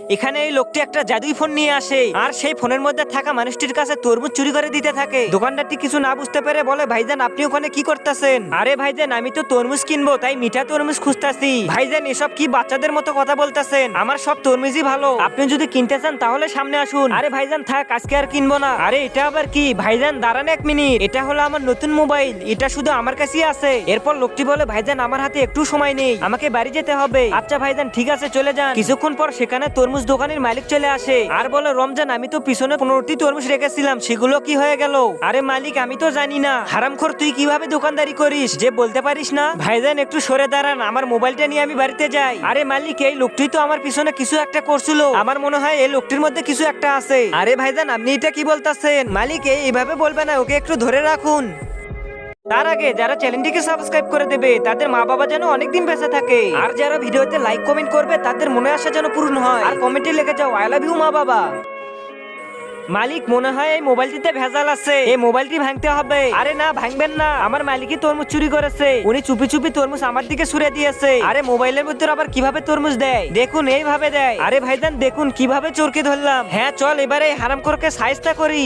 এখানে এই লোকটি একটা জাদুই ফোন নিয়ে আসে আর সেই ফোনের মধ্যে থাকা মানুষটির কাছে তরমুজ চুরি করে দিতে থাকে। দোকানদারটি কিছু না বুঝতে পেরে বলে, ভাইজান আপনি ওখানে কি করতেছেন? আরে ভাইজান আমি তো তরমুজ কিনবো, তাই মিঠা তরমুজ খুঁজতাছি। ভাইজান এসব কি বাচ্চাদের মতো কথা বলতেছেন? আমার সব তরমুজই ভালো, আপনি যদি কিনতে চান তাহলে সামনে আসুন। আরে ভাইজান থাক, আজকে আর কিনবো না। আরে এটা আবার কি? ভাইজান দাঁড়ান 1 মিনিট, এটা হলো আমার নতুন মোবাইল, এটা শুধু আমার কাছেই আছে। এরপর লোকটি বলে, ভাইজান আমার হাতে একটু সময় নেই, আমাকে বাড়ি যেতে হবে। আচ্ছা ভাইজান ঠিক আছে চলে যান। কিছুক্ষণ পর সেখানে তরমুজ দোকানের মালিক চলে আসে আর বলে, রমজান আমি তো পিছনে 15টি তরমুজ রেখেছিলাম, সেগুলো কি হয়ে গেল? আরে মালিক আমি তো জানি না। হারামখোর তুই কিভাবে দোকানদারি করিস যে বলতে পারিস না? ভাইজান একটু সরে দাঁড়ান, আমার মোবাইলটা নিয়ে আমি বাড়িতে যাই। আরে মালিক এই লোকটি তো আমার পিছনে কিছু একটা করছিল, আমার মনে হয় এই লোকটির মধ্যে কিছু একটা আছে। আরে ভাইজান আপনি এটা কি বলতেছেন? মালিক এইভাবে বলবে না, ওকে একটু ধরে রাখুন। তার আগে যারা চ্যানেলটিকে সাবস্ক্রাইব করে দেবে তাদের মা বাবা যেন অনেকদিন বেঁচে থাকে, আর যারা ভিডিওতে লাইক কমেন্ট করবে তাদের মনে আশা যেন পূর্ণ হয়, আর কমেন্টে লিখে যাও আই লাভ ইউ মা বাবা। মালিক মনে হয় এই মোবাইলটিতে ভেজাল আছে, এই মোবাইলটি ভাঙতে হবে। আরে না ভাঙবেন না, আমার মালিকই তরমুজ চুরি করেছে, উনি চুপি চুপি তরমুজ আমার দিকে ছুড়ে দিয়েছে। আরে মোবাইলের মধ্যে আবার কিভাবে তরমুজ দেয় দেখুন, এইভাবে দেয়। আরে ভাইজান দেখুন কিভাবে চোরকে ধরলাম। হ্যাঁ চল এবারে হারামখোরকে শায়েস্তা করি।